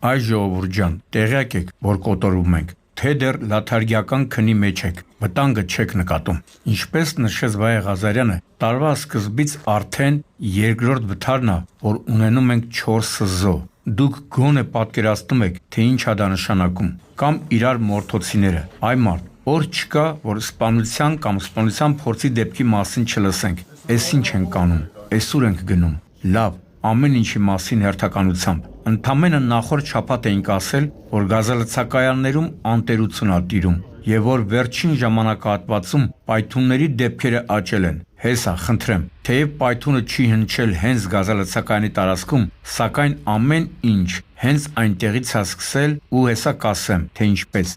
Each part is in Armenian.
Այ ժողովուրդ ջան, տեղյակ եք, որ կոտորվում ենք, թե դեռ լաթարգիական քնի մեջ եք, վտանգը չեք նկատում։ Ինչպես նշեց Վայե Ղազարյանը, տարվա սկզբից արդեն երկրորդ վթարն է, որ ունենում ենք 4 սզո։ Դուք գոնե պատկերացնում եք, թե ինչ է դա նշանակում, կամ իրար մորթոցիները, այ մարդ, օր չկա, որ սպանության կամ սպանության փորձի դեպքի մասին չլսենք, էս ինչ ենք անում, էսուր ենք գնում, լավ, ամեն ինչի մասին հերթականությամբ, ընդամենը նախորդ շաբաթ էինք ասել, որ գազալցակայաններում անտերություն ա տիրում, եւ որ վերջին ժամանակահատվածում պայթունների դեպքերը աճել են, հեսա, խնդրեմ, թեև պայթունը չի հնչել հենց գազալցակայանի տարածքում, սակայն ամեն ինչ հենց այնտեղից է սկսել ու հեսա կասեմ, թե ինչպես։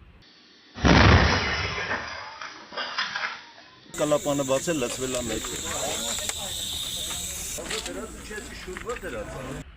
Կալապանը բացել լցվել է մեջը։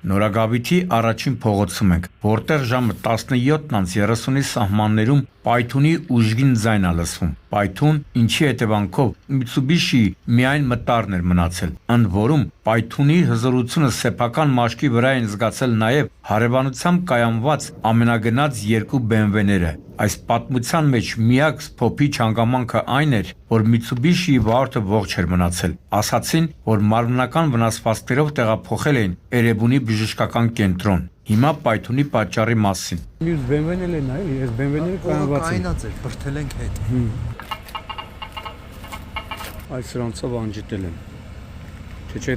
Նորագավիթի առաջին փողոցում ենք, որտեղ ժամը 17:30-ի սահմաններում պայթունի ուժգին ձայն է լսվում։ Պայթուն, ինչի հետևանքով Mitsubishi-ի միայն մտարն էր մնացել։ Ընդ որում, պայթունի հզորությունը սեփական մաշկի վրա են զգացել նաև հարևանությամբ կայանված ամենագնաց 2 BMW-ները։ Այս պատմության մեջ միակ սփոփիչ հանգամանքը այն էր, որ Mitsubishi-ի վարորդը ողջ էր մնացել։ Ասացին, որ մարմնական վնասվածքներով տեղափոխել էին Էրեբունի բժշկական կենտրոն։ Հիմա պայթունի պատճառի մասին։ Մյուս BMW-ն էլ նայ, այս BMW-ները կայանված են։ Կայնած էր, բրթել ենք հետ։ Այս սրանցով անջիտել են։ Չէ,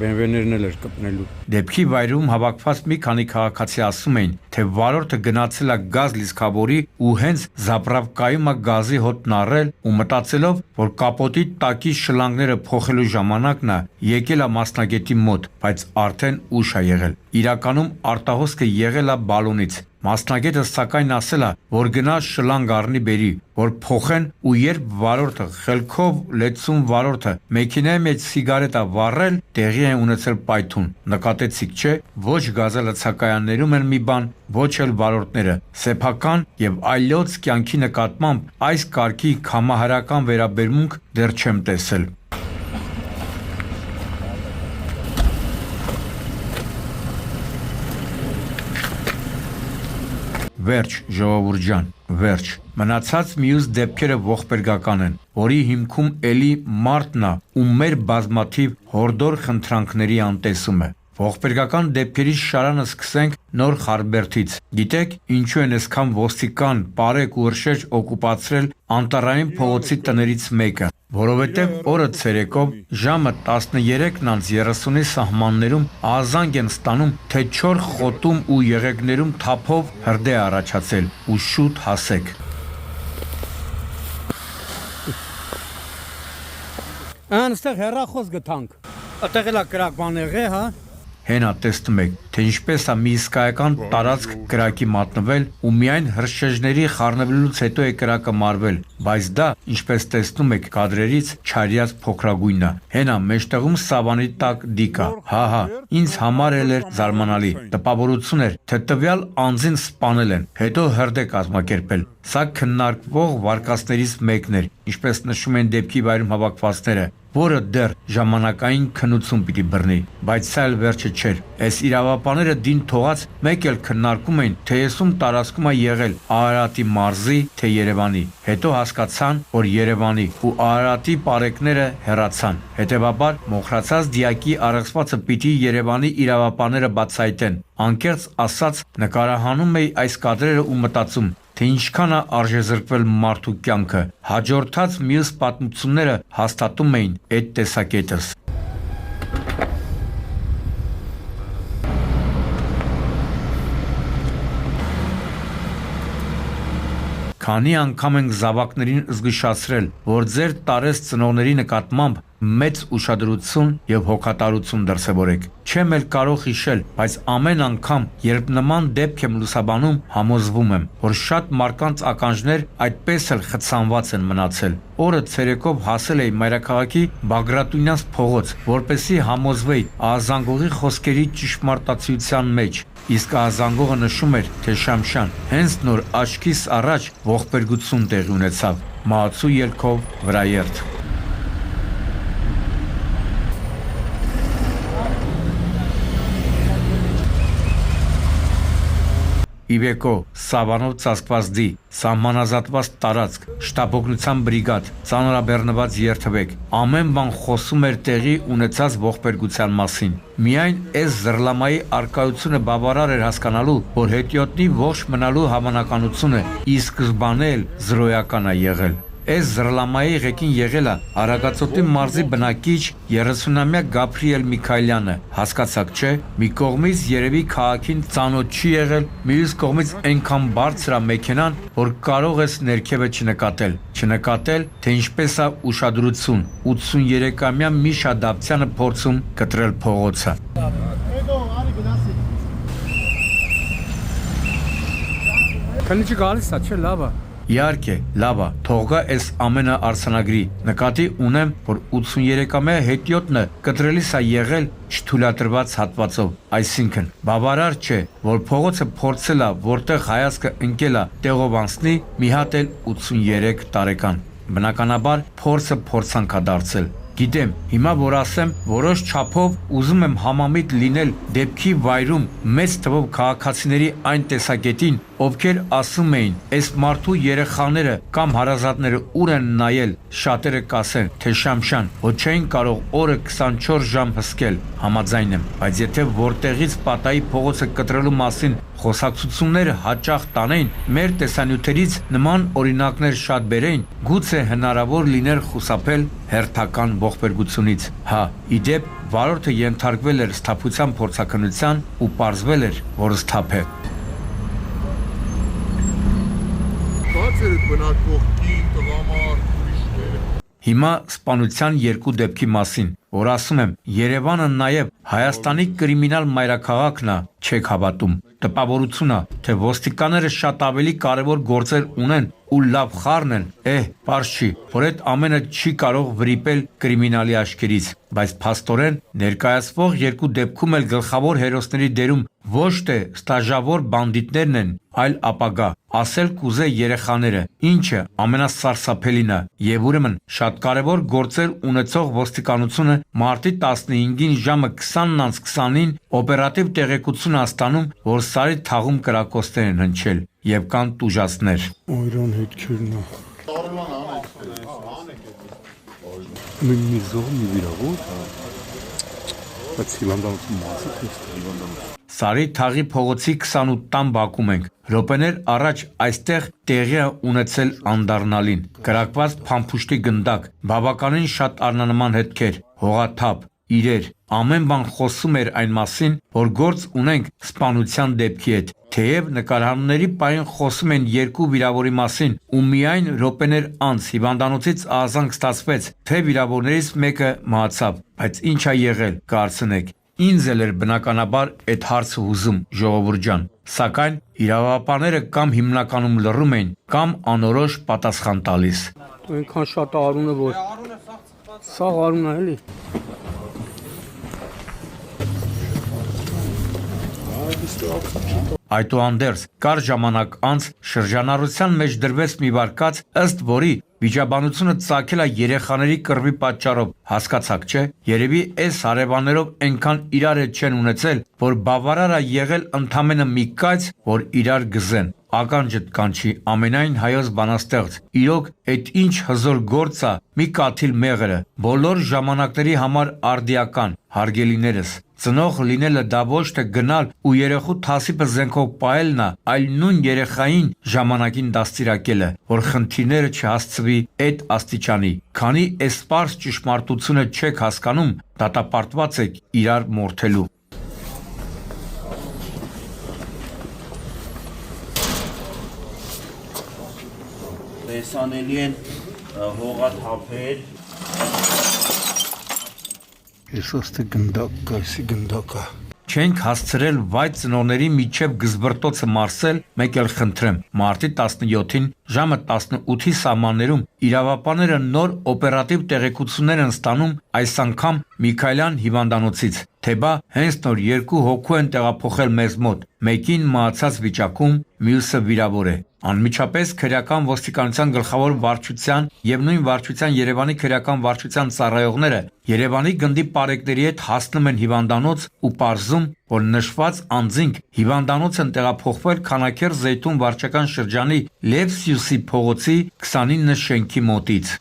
BMW-ներն էլ էր կպնելու։ Դեպքի վայրում հավաքված մի քանի քաղաքացի ասում էին, թե վարորդը գնացել է գազ լիցքավորի ու հենց զապրավկայում է գազի հոտն առել ու մտածելով, որ կապոտի տակի շլանգները փոխելու ժամանակն է եկել է մասնագետի մոտ, բայց արդեն ուշ է եղել։ Իրականում արտահոսքը եղել է բալոնից։ Մասնագետը սակայն ասել է, որ գնա շլանգ առնի բերի, որ փոխեն ու երբ վարորդը խելքով լեցուն վարորդը մեքենայի մեջ սիգարետ է վառել, տեղի է ունեցել պայթուն։ Նկատեցիք, չէ, ոչ գազալցակայաններում են մի բան, ոչ էլ վարորդները։ Սեփական եւ այլոց կյանքի նկատմամբ այս կարգի կամահարական վերաբերմունք դեռ չեմ տեսել։ Վերջ, ժողովուրդ ջան, վերջ։ Մնացած մյուս դեպքերը ողբերգական են, որի հիմքում էլի մարդն է ու մեր բազմաթիվ հորդոր խնդրանքների անտեսումը։ Ողբերգական դեպքերի շարանը սկսենք Նոր Խարբերդից։ Գիտեք, ինչու են այսքան ոստիկան, պարեկ ու ըրշեջ օկուպացրել Անտառային փողոցի տներից մեկը, որովհետև օրը ցերեկով ժամը 13:30-ի սահմաններում ազանգ են ստանում, թե չոր խոտում ու եղեգներում թափով հրդե առաջացել ու շուտ հասեք։ Անստեղ հեռախոս գտանք։ Այդտեղ էլա կրակ բան եղե, հա։ Հենա տեսնում եք, թե ինչպես է մի իսկայական տարածք կրակի մատնվել ու միայն հրշեջների խառնվելուց հետո է կրակը մարվել, բայց դա, ինչպես տեսնում եք կադրերից, չարյաց փոքրագույնն է։ Հենա մեջտեղում սավանի տակ դիկա։ Հա, ինձ համար էլ էր զարմանալի։ Տպավորություն էր, թե տվյալ անձին սպանել են, հետո հրդե կազմակերպել։ Սա քննարկվող վարկածներից մեկն էր, ինչպես նշում են դեպքի վայրում հավաքվածները, որը դեռ ժամանակային քննություն պիտի բռնի, բայց սա էլ վերջը չէր։ Այս իրավապանները դին թողած մեկ էլ քննարկում էին, թե եսում տարածքում է եղել Արարատի մարզի, թե Երևանի։ Հետո հասկացան, որ Երևանի ու Արարատի պարեկները հեռացան։ Հետևաբար մոխրացած դիակի առեղծվածը պիտի Երևանի իրավապանները բացահայտեն։ Անկեղծ ասած, նկարահանում էի այս կադրերը ու մտածում, թե ինչքան է արժեզրկվել մարդու կյանքը։ Հաջորդած մյուս պատմությունները հաստատում էին այդ տեսակետս։ Քանի անգամ ենք զավակներին զգուշացրել, որ ձեր տարեց ծնողների նկատմամբ մեծ ուշադրություն եւ հոգատարություն դրսեւորեք։ Չեմ էլ կարող հիշել, բայց ամեն անգամ, երբ նման դեպք եմ լուսաբանում, համոզվում եմ, որ շատ մարդկանց ականջներ այդպես էլ խցանված են մնացել։ Օրը ցերեկով հասել էի Մայրաքաղաքի Բագրատունյանց փողոց, որպեսզի համոզվեի ահազանգողի խոսքերի ճշմարտացիության մեջ։ Իսկ ահազանգողը նշում էր, թե Շամշան հենց նոր աչքիս առաջ ողբերգություն տեղի ունեցավ։ Մահացու ելքով վրաերթ։ Իվեկո, Սավանով ծածկված սահմանազատված տարածք, շտապօգնության բրիգադ, ծանրաբեռնված երթվեք, ամեն բան խոսում էր տեղի ունեցած ողբերգության մասին։ Միայն այս զռլամայի արկայությունը բավարար էր հասկանալու, որ հետիոտնի ողջ մնալու հավանականությունը ի սկզբանե էլ զրոյական է եղել։ Այս զռլամայի ղեկին եղել է Արագածոտնի մարզի բնակիչ 30-ամյա Գաբրիել Միքայելյանը, հասկացաք չէ, մի կողմից երևի քաղաքին ծանոթ չի եղել, մյուս կողմից այնքան բարձր է մեքենան, որ կարող ես ներքևը չնկատել, թե ինչպես է ուշադրություն 83-ամյա Միշա Դավթյանը փորձում կտրել փողոցը։ Քանիչի գալիս է, չէ, լավ է։ Իհարկե, լավ է, թող գա այս ամենը արձանագրի։ Նկատի ունեմ, որ 83-ամյա հետիոտնը կտրելիս է եղել չթույլատրված հատվածով, այսինքն բավարար չէ, որ փողոցը փորձել է, որտեղ հայացքը ընկել է, տեղով անցնի, մի հատ էլ 83 տարեկան։ Բնականաբար փորձը փորձանք է դարձել։ Գիտեմ, հիմա որ ասեմ, որոշ չափով ուզում եմ համամիտ լինել դեպքի վայրում մեծ թվով քաղաքացիների այն տեսակետին, ովքեր ասում էին, այս մարդու երեխաները կամ հարազատները ուր են նայել, շատերը կասեն, թե շամշան, որ չէին կարող օրը 24 ժամ հսկել, համաձայն եմ, բայց եթե որտեղից պատայի փողոցը կտրելու մասին խոսակցությունները հաճախ տանեին, մեր տեսանյութերից նման օրինակներ շատ բերեին, գուցե հնարավոր լիներ խուսափել հերթական ողբերգությունից։ Հա, իդեպ վարորդը ենթարկվել էր սթափության փորձաքննության ու պարզվել էր, որ սթափ է։ Բաց էր բնակվող կին, տղամարդ, ուրիշները։ Հիմա սպանության երկու դեպքի մասին, որ ասում եմ, Երևանը նաև Հայաստանի կրիմինալ մայրաքաղաքն է, չեք հավատում։ Տպավորություն է, թե ոստիկանները շատ ավելի կարևոր գործեր ունեն ու լավ խառն են, պարզ չի, որ այդ ամենը չի կարող վրիպել կրիմինալի աչքերից, բայց փաստորեն ներկայացվող երկու դեպքում էլ գլխավոր հերոսների դերում ոչ թե ստաժավոր բանդիտներն են, այլ ապագա, ասել կուզե երեխաները, ինչը ամենասարսափելին է, եւ ուրեմն շատ կարևոր գործեր ունեցող ոստիկանությունը մարտի 15-ին ժամը 20:20-ին օպերատիվ տեղեկություն է ստանում, որ Սարի թաղում կրակոցներ են հնչել եւ կան տուժածներ։ Այրան հետքերն է։ Մի զոհ մի վիրավոր։ Բայց հիվանդանոցի մասը քիչ Սարի թաղի փողոցի 28 տան բակում ենք։ Րոպեներ առաջ այստեղ տեղի է ունեցել անդառնալին։ Կրակված փամփուշտի գնդակ, բավականին շատ առնանման հետքեր, հողաթափ, իրեր, ամեն բան խոսում էր այն մասին, որ գործ ունենք սպանության դեպքի հետ։ Թեև նկարահանումների պահին խոսում են երկու վիրավորի մասին ու միայն րոպեներ անց հիվանդանոցից ահազանգ ստացվեց, թե վիրավորներից մեկը մահացավ, բայց ինչ է եղել, կարծնեք։ Ինձ էլ էր բնականաբար այդ հարցը հուզում, ժողովուրդ ջան, սակայն իրավապահները կամ հիմնականում լռում էին, կամ անորոշ պատասխան տալիս։ Այնքան շատ արունը որ սաղ արուն է էլի։ Այդուհանդերձ, կար ժամանակ անց շրջանառության մեջ դրվեց մի վարկած, ըստ որի վիճաբանությունը ծագել է երեխաների կռվի պատճառով, հասկացաք չէ, երևի այս հարևաններով այնքան իրար հետ չեն ունեցել, որ բավարար է եղել ընդամենը մի կայծ, որ իրար գզեն։ Ականջդ կանչի ամենայն հայոց բանաստեղծ, իրոք այդ ինչ հզոր գործ է, մի կաթիլ մեղրը, բոլոր ժամանակների համար արդիական, հարգելիներս։ Ծնող լինելը դա ոչ թե գնալ ու երեխու թասիպը զենքով պահելն է, այլ նույն երեխային ժամանակին դաստիարակելը, որ խնդիրները չհասցվի այդ աստիճանի։ Քանի այս պարզ ճշմարտությունը չեք հասկանում, դատապարտված եք իրար մորթելու։ Տեսանելի են հողաթափեր։ Ես ոստի գնդակ կա, էսի գնդակա։ Չենք հասցրել վայ ծնողների միջև գզբրտոցը մարսել, մեկ էլ խնդրեմ, մարտի 17-ին ժամը 18-ի սահմաններում իրավապահները նոր օպերատիվ տեղեկություններ են ստանում այս անգամ Միքայելյան հիվանդանոցից, թե բա հենց նոր երկու հոգու են տեղափոխել մեզ մոտ, մեկին մահացած վիճակում, մյուսը վիրավոր է։ Անմիջապես քրեական ոստիկանության գլխավոր վարչության եւ նույն վարչության Երևանի քրեական վարչության ծառայողները Երևանի գնդի պարեկների հետ հասնում են հիվանդանոց ու պարզում, որ նշված անձինք հիվանդանոց են տեղափոխվել Քանաքեռ Զեյթուն վարչական շրջանի Լև Սյուսի փողոցի 29 շենքի մոտից։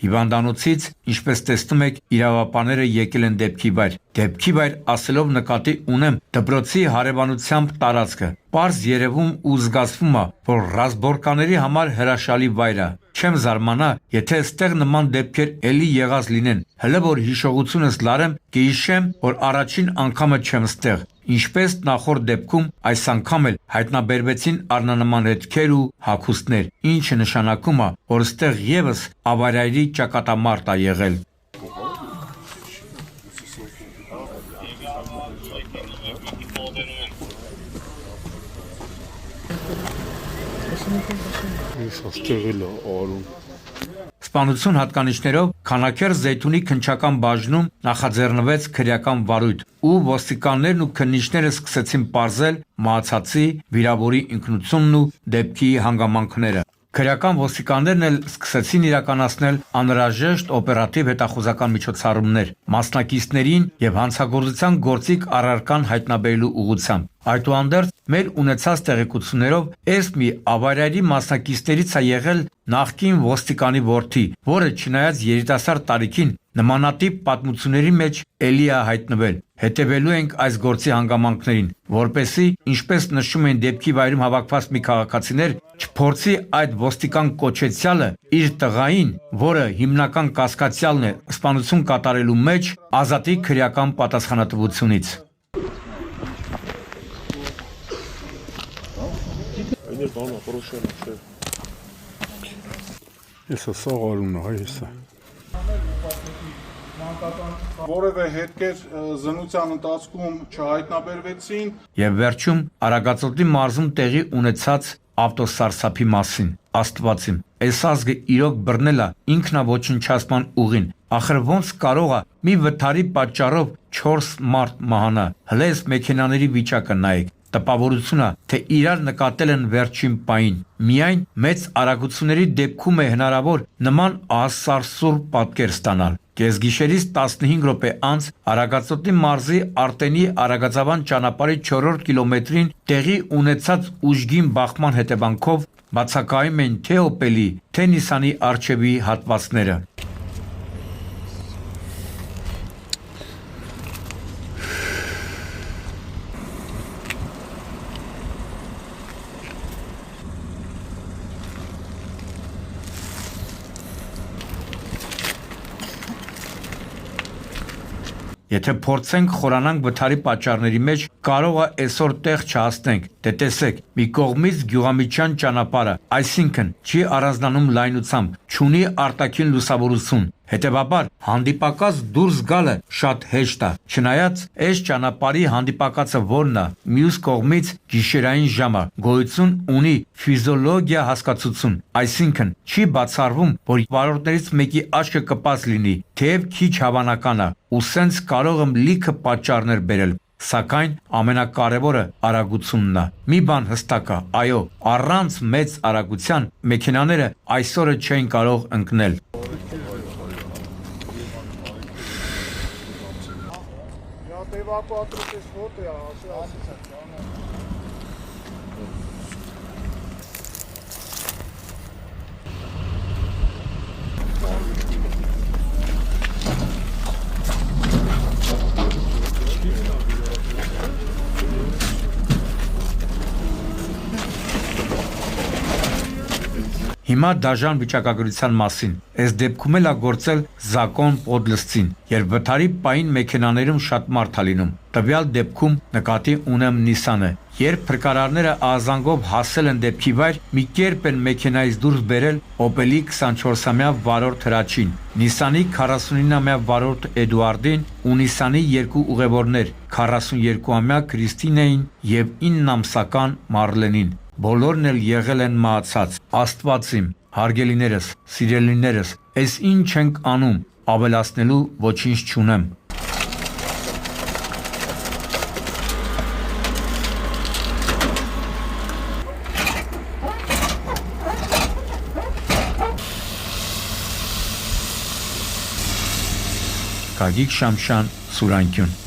Հիվանդանոցից, ինչպես տեսնում եք, իրավապանները եկել են դեպքի վայր։ Դեպքի վայր ասելով նկատի ունեմ դպրոցի հարևանությամբ տարածքը։ Պարզ երևում ու զգացվում է, որ ռազմբորկաների համար հրաշալի վայր է։ Չեմ զարմանա, եթե այստեղ նման դեպքեր էլի եղած լինեն։ Հələ որ հիշողությունս լարեմ, կհիշեմ, որ առաջին անգամը չեմ ստեղ։ Ինչպես նախորդ դեպքում, այս անգամ էլ հայտնաբերվեցին առնանման հետքեր ու հագուստներ, ինչը նշանակում է, որ այստեղ եւս ավարիայի ճակատամարտ է եղել։ Սպանություն հատկանիշներով Քանաքեռ Զեյթունի քննչական բաժնում նախաձեռնվեց քրեական վարույթ ու ոստիկաններն ու քննիչները սկսեցին պարզել մահացածի վիրավորի ինքնությունն ու դեպքի հանգամանքները։ Քրեական ոստիկաններն էլ սկսեցին իրականացնել անհրաժեշտ օպերատիվ հետախուզական միջոցառումներ մասնակիցներին եւ հանցագործության գործիք առարկան հայտնաբերելու ուղղությամբ։ Այդուհանդերձ մեր ունեցած տեղեկություններով այս մի ավարիայի մասնակիցներից է եղել նախկին ոստիկանի որդի, որը չնայած երիտասարդ տարիքին նմանատիպ պատմությունների մեջ էլի է հայտնվել։ Հետևելու ենք այս գործի հանգամանքներին, որպեսզի, ինչպես նշում են դեպքի վայրում հավաքված մի քաղաքացիներ, չփորձի այդ ոստիկան կոչեցյալը իր տղային, որը հիմնական կասկածյալն է սպանություն կատարելու մեջ, ազատի քրեական պատասխանատվությունից։ Հեսա սաղարուն է, հեսա։ Որևէ հետքեր զնության ընթացքում չհայտնաբերվեցին։ Եվ վերջում Արագածոտնի մարզում տեղի ունեցած ավտոսարսափի մասին։ Աստվածիմ, այս ազգը իրոք բռնել է ինքնաոչնչացման ուղին։ Ախր ոնց կարող է մի վթարի պատճառով 4 մարդ մահանա։ Հլես մեքենաների վիճակը նայեք։ Տպավորություն է, թե իրար նկատել են վերջին պահին։ Միայն մեծ արագությունների դեպքում է հնարավոր նման ասարսուր պատկեր ստանալ։ Կեսգիշերից 15 րոպե անց Արագածոտնի մարզի Արտենի Արագածավան ճանապարհի 4-րդ կիլոմետրին տեղի ունեցած ուժգին բախման հետևանքով բացակայում են թե Օպելի, թե Նիսանի առջևի հատվածները։ Եթե փորձենք խորանանք վթարի պատճառների մեջ, կարող է այսօր տեղ չհասնենք, դե տեսեք, մի կողմից գյուղամիջյան ճանապարհը, այսինքն չի առանձնանում լայնությամբ, չունի արտաքին լուսավորություն, հետևաբար հանդիպակաց դուրս գալը շատ հեշտ է, չնայած այս ճանապարհի հանդիպակացը որն է, մյուս կողմից գիշերային ժամը, գոյություն ունի ֆիզիոլոգիա հասկացություն, այսինքն չի բացառվում, որ վարորդներից մեկի աչքը կպած լինի, թեև քիչ հավանական է, ու սենց կարող եմ լիքը պատճառներ բերել, սակայն ամենակարևորը արագությունն է։ Մի բան հստակ է, այո, առանց մեծ արագության մեքենաները այսօրը չեն կարող ընկնել։ Հիմա դաժան վիճակագրության մասին։ Այս դեպքում էլ է գործել Զակոն Պոդլսցին, երբ վթարի պահին մեքենաներում շատ մարդ է լինում։ Տվյալ դեպքում նկատի ունեմ Նիսանը։ Երբ փրկարարները ազանգով հասել են դեպքի վայր, մի կերպ են մեքենայից դուրս բերել Օպելի 24-ամյա վարորդ Հրաչին, Նիսանի 49-ամյա վարորդ Էդուարդին ու Նիսանի երկու ուղևորներ 42-ամյա Քրիստինեին եւ 9-ամսական Մարլենին։ Բոլորն էլ եղել են մահացած։ Աստվածիմ, հարգելիներս, սիրելիներս, այս ինչ ենք անում, ավելացնելու ոչինչ չունեմ։ Գագիկ Շամշան, Սուրանկյուն։